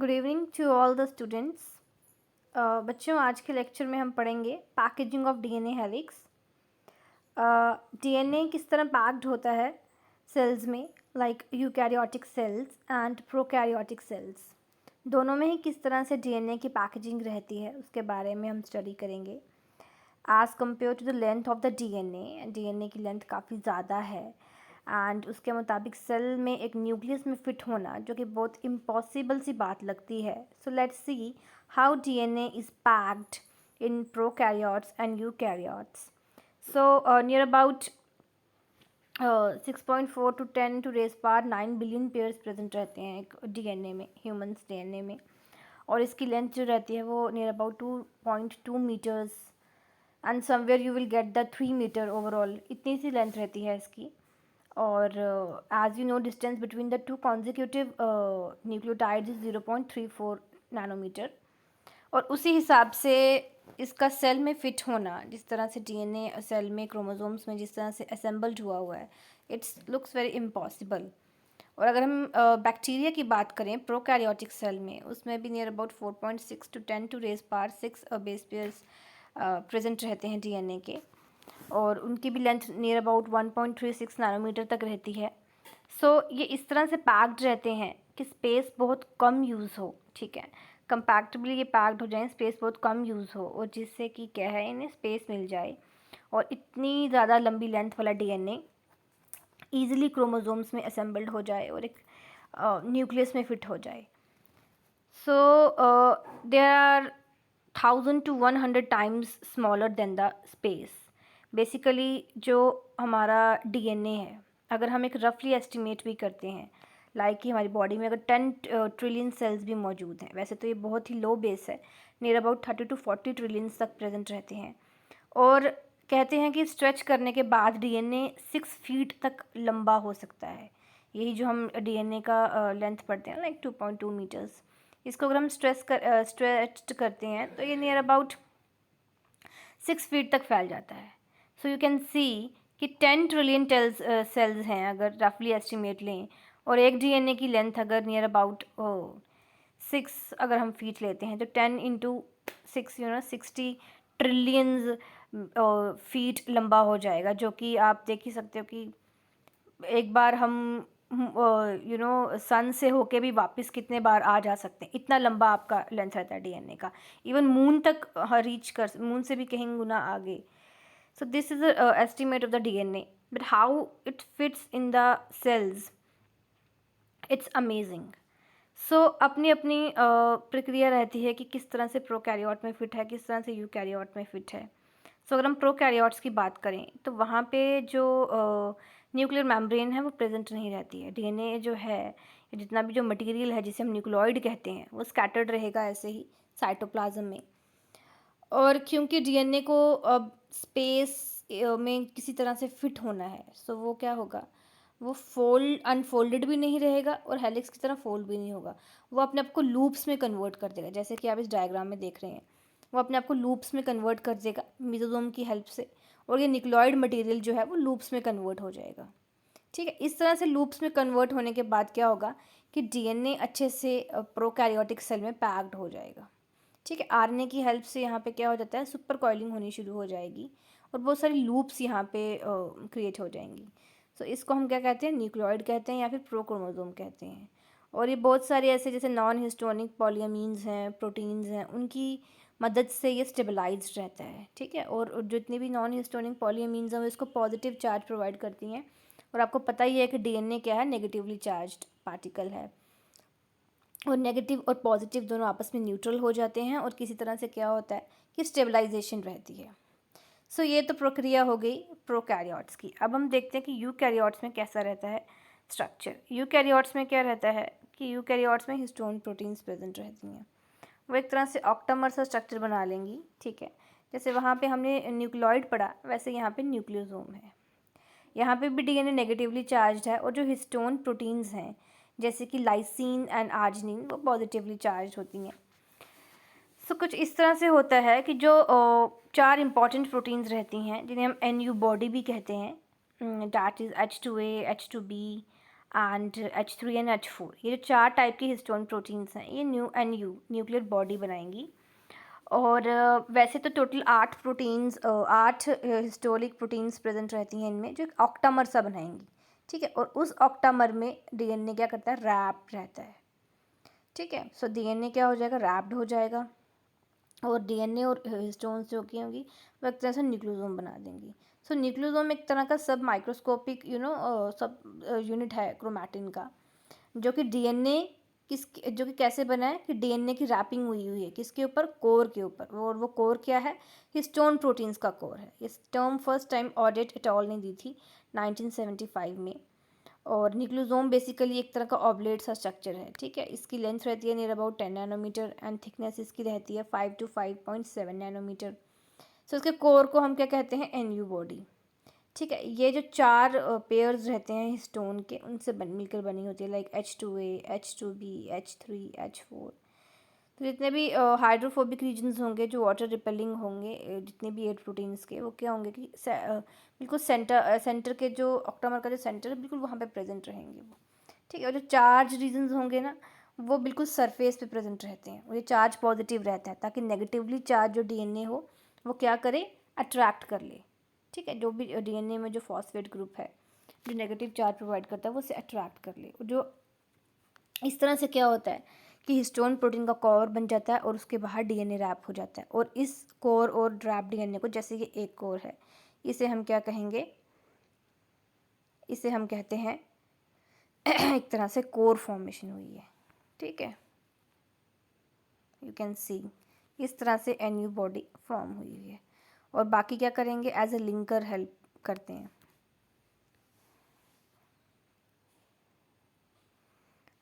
Good evening to all the students. बच्चों, आज के लेक्चर में हम पढ़ेंगे packaging of DNA helix. DNA किस तरह पैक्ड होता है सेल्स में, like eukaryotic cells and prokaryotic cells. दोनों में ही किस तरह से डीएनए की पैकेजिंग रहती है उसके बारे में हम स्टडी करेंगे। As compared to the length of the DNA की लेंथ काफ़ी ज़्यादा है एंड उसके मुताबिक सेल में एक न्यूक्लियस में फिट होना जो कि बहुत इम्पॉसिबल सी बात लगती है। So let's see how DNA is packed in prokaryotes and eukaryotes. So near about 6.4 to 10 to raise power 9 billion pairs present रहते हैं एक डीएनए में, ह्यूमंस डीएनए में। और इसकी लेंथ जो रहती है वो near about 2.2 metres and somewhere you will get the 3 metre overall, इतनी सी लेंथ रहती है इसकी। और as you know distance between the two consecutive nucleotides is 0.34 nanometre. और उसी हिसाब से इसका सेल में फिट होना, जिस तरह से डीएनए सेल में क्रोमोसोम्स में जिस तरह से असेंबल्ड हुआ हुआ है, इट्स लुक्स वेरी इम्पॉसिबल। और अगर हम बैक्टीरिया की बात करें प्रोकैरियोटिक सेल में, उसमें भी near about 4.6 to 10 to raise power 6 base pairs present रहते हैं डीएनए के, और उनकी भी लेंथ नियर अबाउट 1.36 नैनोमीटर तक रहती है। सो ये इस तरह से पैक्ड रहते हैं कि स्पेस बहुत कम यूज़ हो, ठीक है, कंपैक्टेबली ये पैक्ड हो जाएं, स्पेस बहुत कम यूज़ हो, और जिससे कि क्या है इन्हें स्पेस मिल जाए और इतनी ज़्यादा लंबी लेंथ वाला डीएनए ईजिली क्रोमोसोम्स में असेंबल्ड हो जाए और एक न्यूक्लियस में फिट हो जाए। So there are 1000 to 100 times smaller than the space. Basically जो हमारा डीएनए है, अगर हम एक रफली एस्टिमेट भी करते हैं, लाइक कि हमारी बॉडी में अगर 10 ट्रिलियन सेल्स भी मौजूद हैं, वैसे तो ये बहुत ही लो बेस है, नियर अबाउट 30 to 40 ट्रिलियंस तक प्रेजेंट रहते हैं। और कहते हैं कि स्ट्रेच करने के बाद डीएनए 6 फीट तक लंबा हो सकता है। यही जो हम डीएनए का लेंथ पढ़ते हैं, लाइक 2.2 मीटर्स, इसको अगर हम स्ट्रेच करते हैं तो ये नियर अबाउट 6 फीट तक फैल जाता है। सो यू कैन सी कि 10 ट्रिलियन सेल्स हैं अगर रफली एस्टिमेट लें, और एक डीएनए की लेंथ अगर नियर अबाउट 6 अगर हम फीट लेते हैं तो 10 इंटू 6 60 ट्रिलियंस फीट लंबा हो जाएगा, जो कि आप देख ही सकते हो कि एक बार हम सन से होके भी वापस कितने बार आ जा सकते हैं, इतना लंबा आपका लेंथ रहता है डीएनए का। इवन मून तक रीच कर, मून से भी कहीं गुना आगे। So this is estimate of the DNA, but how it fits in the cells, it's amazing. So अपनी अपनी प्रक्रिया रहती है कि किस तरह से प्रोकैरियोट में फिट है, किस तरह से यूकैरियोट में फिट है। सो अगर हम प्रोकैरियोट्स की बात करें तो वहाँ पे जो न्यूक्लियर मेम्ब्रेन है वो प्रेजेंट नहीं रहती है। डीएनए जो है, जितना भी जो मटेरियल है जिसे हम न्यूक्लियोइड कहते हैं, वो स्कैटर्ड रहेगा ऐसे ही साइटोप्लाज्म में। और क्योंकि डीएनए को अब स्पेस में किसी तरह से फिट होना है, सो वो क्या होगा, वो अनफोल्डेड भी नहीं रहेगा और हेलिक्स की तरह फोल्ड भी नहीं होगा। वो अपने आप को लूप्स में कन्वर्ट कर देगा, जैसे कि आप इस डायग्राम में देख रहे हैं। वो अपने आप को लूप्स में कन्वर्ट कर देगा मेसोसोम की हेल्प से, और ये न्यूक्लियोइड मटेरियल जो है वो लूप्स में कन्वर्ट हो जाएगा। ठीक है, इस तरह से लूप्स में कन्वर्ट होने के बाद क्या होगा कि डीएनए अच्छे से प्रोकैरियोटिक सेल में पैक्ड हो जाएगा। ठीक है, आरएनए की हेल्प से यहाँ पे क्या हो जाता है, सुपर कॉइलिंग होनी शुरू हो जाएगी और बहुत सारी लूप्स यहाँ पे क्रिएट हो जाएंगी। सो इसको हम क्या कहते हैं, न्यूक्लियोइड कहते हैं या फिर प्रोक्रोमोसोम कहते हैं। और ये बहुत सारे ऐसे जैसे नॉन हिस्टोनिक पॉलिएमीन्स हैं, प्रोटीन्स हैं, उनकी मदद से ये स्टेबलाइज्ड रहता है। ठीक है, और जितनी भी नॉन हिस्टोनिक पॉलिएमीन्स हैं वो इसको पॉजिटिव चार्ज प्रोवाइड करती हैं। और आपको पता ही है कि डीएनए क्या है, नेगेटिवली चार्ज्ड पार्टिकल है, और नेगेटिव और पॉजिटिव दोनों आपस में न्यूट्रल हो जाते हैं और किसी तरह से क्या होता है कि स्टेबलाइजेशन रहती है। सो ये तो प्रक्रिया हो गई प्रोकैरियोट्स की। अब हम देखते हैं कि यूकैरियोट्स में कैसा रहता है स्ट्रक्चर। यूकैरियोट्स में क्या रहता है कि यूकैरियोट्स में हिस्टोन प्रोटीन्स प्रेजेंट रहती हैं। वो एक तरह से ऑक्टामर सा स्ट्रक्चर बना लेंगी। ठीक है, जैसे वहाँ पे हमने न्यूक्लियोइड पढ़ा, वैसे यहाँ पे न्यूक्लियोसोम है। यहाँ पे भी डीएनए नेगेटिवली चार्ज्ड है, और जो हिस्टोन प्रोटीन्स हैं जैसे कि लाइसिन एंड आर्जिनिन वो पॉजिटिवली चार्ज होती हैं। सो कुछ इस तरह से होता है कि जो 4 इंपॉर्टेंट प्रोटीन्स रहती हैं जिन्हें हम एनयू बॉडी भी कहते हैं, that is H2A, H2B, and H3 and H4, ये जो 4 टाइप की हिस्टोन प्रोटीन्स हैं ये न्यूक्लियर बॉडी बनाएंगी। और वैसे तो total 8 proteins 8 historic proteins present रहती हैं इनमें, जो एक ऑक्टामर सा बनाएंगी। ठीक है, और उस ऑक्टामर में डीएनए क्या करता है, रैप रहता है। ठीक है, सो डीएनए क्या हो जाएगा, रैप्ड हो जाएगा, और डीएनए और हिस्टोन्स जो की होंगी वो एक तरह से न्यूक्लियोसोम बना देंगी। सो न्यूक्लियोसोम एक तरह का सब माइक्रोस्कोपिक सब यूनिट है क्रोमैटिन का, जो कि डीएनए जो कि कैसे बना है कि डीएनए की रैपिंग हुई हुई है किसके ऊपर, कोर के ऊपर। और वो कोर क्या है, हिस्टोन प्रोटीन्स का कोर है। इस term first time audit at all ने दी थी 1975 में। और न्यूक्लियोसोम बेसिकली एक तरह का ऑब्लेट सा स्ट्रक्चर है। ठीक है, इसकी लेंथ रहती है near about 10 nanometre and thickness इसकी रहती है 5 to 5.7 नैनोमीटर। सो इसके कोर को हम क्या कहते हैं, एनयू बॉडी। ठीक है, ये जो 4 पेयर्स रहते हैं हिस्टोन के, उनसे मिलकर बनी होती है, like H2A, H2B, H3, H4। तो जितने भी हाइड्रोफोबिक रीजन्स होंगे, जो वाटर रिपेलिंग होंगे, जितने भी 8 प्रोटीन्स के, वो क्या होंगे कि बिल्कुल सेंटर के जो ऑक्टामर का जो सेंटर है बिल्कुल वहाँ पे प्रेजेंट रहेंगे वो। ठीक है, और जो चार्ज रीजन्स होंगे ना, वो बिल्कुल सरफेस पे प्रेजेंट रहते हैं, और ये चार्ज पॉजिटिव रहता है ताकि नेगेटिवली चार्ज जो डीएनए हो वो क्या करे, अट्रैक्ट कर ले। ठीक है, जो भी डीएनए में जो फॉस्फेट ग्रुप है जो नेगेटिव चार्ज प्रोवाइड करता है वो उसे अट्रैक्ट कर ले। जो इस तरह से क्या होता है कि हिस्टोन प्रोटीन का कोर बन जाता है और उसके बाहर डीएनए रैप हो जाता है। और इस कोर और रैप डीएनए को, जैसे ये एक कोर है, इसे हम क्या कहेंगे, इसे हम कहते हैं एक तरह से कोर फॉर्मेशन हुई है। ठीक है, यू कैन सी इस तरह से एनयू बॉडी फॉर्म हुई है। और बाकी क्या करेंगे, एज ए लिंकर हेल्प करते हैं।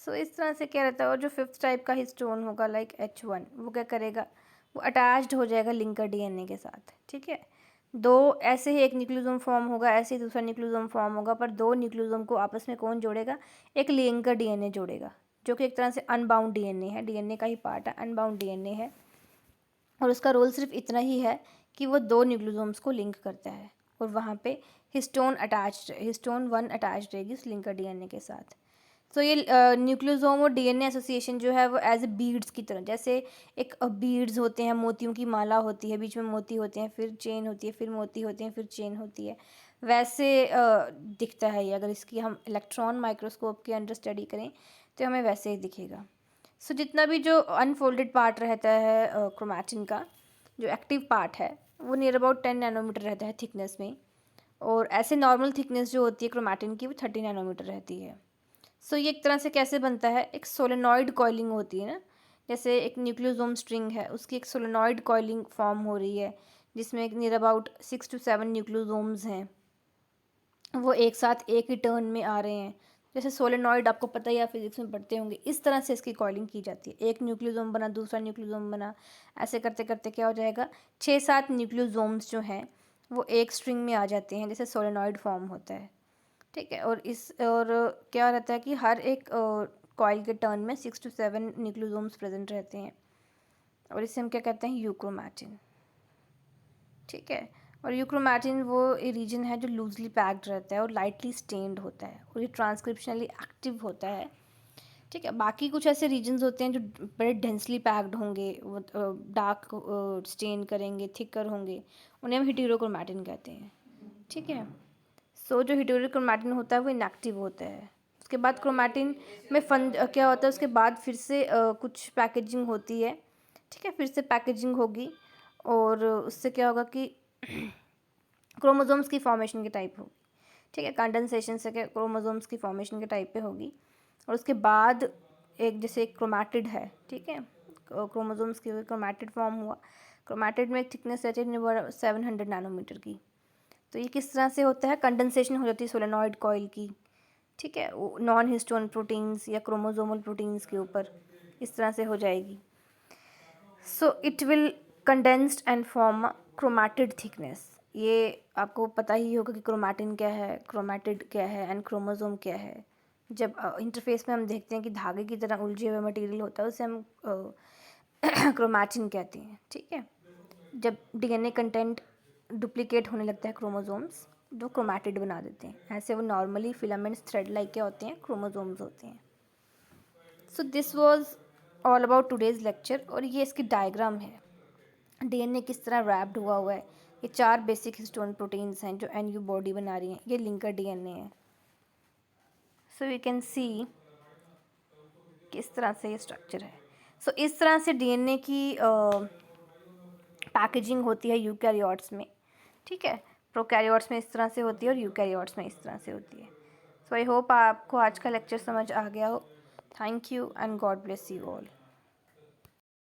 सो इस तरह से क्या रहता है। और जो 5th टाइप का हिस्टोन होगा लाइक H1, वो क्या करेगा, वो अटैच्ड हो जाएगा लिंकर डीएनए के साथ। ठीक है, दो ऐसे ही एक न्यूक्लियोसोम फॉर्म होगा, ऐसे ही दूसरा न्यूक्लियोसोम फॉर्म होगा, पर 2 न्यूक्लियोसोम को आपस में कौन जोड़ेगा, एक लिंकर डीएनए जोड़ेगा, जो कि एक तरह से अनबाउंड डीएनए है, डीएनए का ही पार्ट है, अनबाउंड डीएनए है। और उसका रोल सिर्फ इतना ही है कि वो 2 न्यूक्लियोसोम्स को लिंक करता है, और वहाँ पे हिस्टोन 1 अटैच्ड रहेगी उस लिंकर डीएनए के साथ। तो ये न्यूक्लियोसोम और डीएनए एसोसिएशन जो है वो एज ए बीड्स की तरह, जैसे एक बीड्स होते हैं, मोतियों की माला होती है, बीच में मोती होते हैं, फिर चेन होती है, फिर मोती होते हैं, फिर चेन होती है, वैसे दिखता है ये। अगर इसकी हम इलेक्ट्रॉन माइक्रोस्कोप के अंडर स्टडी करें तो हमें वैसे ही दिखेगा। सो जितना भी जो अनफोल्डेड पार्ट रहता है क्रोमैटिन का, जो एक्टिव पार्ट है, वो नियर अबाउट 10 नैनोमीटर रहता है थिकनेस में। और ऐसे नॉर्मल थिकनेस जो होती है क्रोमैटिन की वो 30 नैनोमीटर रहती है। सो ये एक तरह से कैसे बनता है, एक सोलेनॉइड कॉइलिंग होती है ना, जैसे एक न्यूक्लियोसोम स्ट्रिंग है, उसकी एक सोलेनॉइड कॉइलिंग फॉर्म हो रही है, जिसमें नियर अबाउट 6 to 7 न्यूक्लियोसोम्स हैं, वो एक साथ एक ही टर्न में आ रहे हैं। जैसे सोलेनॉइड आपको पता ही, आप फिजिक्स में पढ़ते होंगे, इस तरह से इसकी कॉइलिंग की जाती है। एक न्यूक्लियोसोम बना, दूसरा न्यूक्लियोसोम बना, ऐसे करते करते क्या हो जाएगा, 6-7 न्यूक्लियोसोम्स जो हैं वो एक स्ट्रिंग में आ जाते हैं, जैसे सोलेनॉइड फॉर्म होता है। ठीक है, और क्या रहता है कि हर एक कॉइल के टर्न में 6 to 7 न्यूक्लियोसोम्स प्रेजेंट रहते हैं, और इसे हम क्या कहते हैं, यूक्रोमैटिन। ठीक है, और यूक्रोमैटिन वो रीजन है जो लूजली पैक्ड रहता है और लाइटली स्टेन्ड होता है, और ये ट्रांसक्रिप्शनली एक्टिव होता है। ठीक है, बाकी कुछ ऐसे रीजन्स होते हैं जो बड़े डेंसली पैक्ड होंगे, वो डार्क स्टेन करेंगे, थिकर होंगे, उन्हें हम हेटेरोक्रोमैटिन कहते हैं। ठीक है, सो जो हेटेरोक्रोमैटिन होता है वो इनएक्टिव होता है। उसके बाद क्रोमैटिन में क्या होता है, उसके बाद फिर से कुछ पैकेजिंग होती है। ठीक है, फिर से पैकेजिंग होगी, और उससे क्या होगा कि क्रोमोसोम्स की फॉर्मेशन के टाइप होगी। ठीक है, कंडेंसेशन से क्रोमोसोम्स की फॉर्मेशन के टाइप पे होगी, और उसके बाद एक जैसे एक क्रोमैटिड है। ठीक है, क्रोमोसोम्स की क्रोमैटिड फॉर्म हुआ, क्रोमैटिड में एक थिकनेस रहती है 700 नैनोमीटर की। तो ये किस तरह से होता है, कंडेंसेशन हो जाती है सोलेनॉइड कॉइल की। ठीक है, नॉन हिस्टोन प्रोटीन्स या क्रोमोसोमल प्रोटीन्स के ऊपर इस तरह से हो जाएगी। So it will condensed and form chromatid thickness. ये आपको पता ही होगा कि क्रोमैटिन क्या है, क्रोमैटिड क्या है, एंड क्रोमोसोम क्या है। जब इंटरफेस में हम देखते हैं कि धागे की तरह उलझे हुए मटेरियल होता है, उसे हम क्रोमैटिन कहते हैं। ठीक है, जब डीएनए कंटेंट डुप्लीकेट होने लगता है क्रोमोसोम्स, जो क्रोमैटिड बना देते हैं। ऐसे वो नॉर्मली फिलामेंट्स थ्रेड लाइक के होते हैं, क्रोमोसोम्स होते हैं। So this was all about today's lecture. और ये इसकी डायग्राम है, डीएनए किस तरह रैप्ड हुआ है। ये 4 बेसिक हिस्टोन प्रोटीन्स हैं जो एनयू बॉडी बना रही हैं। ये लिंकर डीएनए है। सो यू कैन सी किस तरह से ये स्ट्रक्चर है। सो इस तरह से डीएनए की पैकेजिंग होती है यूकैरियोट्स में, ठीक है। प्रोकैरियोट्स में इस तरह से होती है और यूकैरियोट्स में इस तरह से होती है। सो आई होप आपको आज का लेक्चर समझ आ गया हो। Thank you and God bless you all.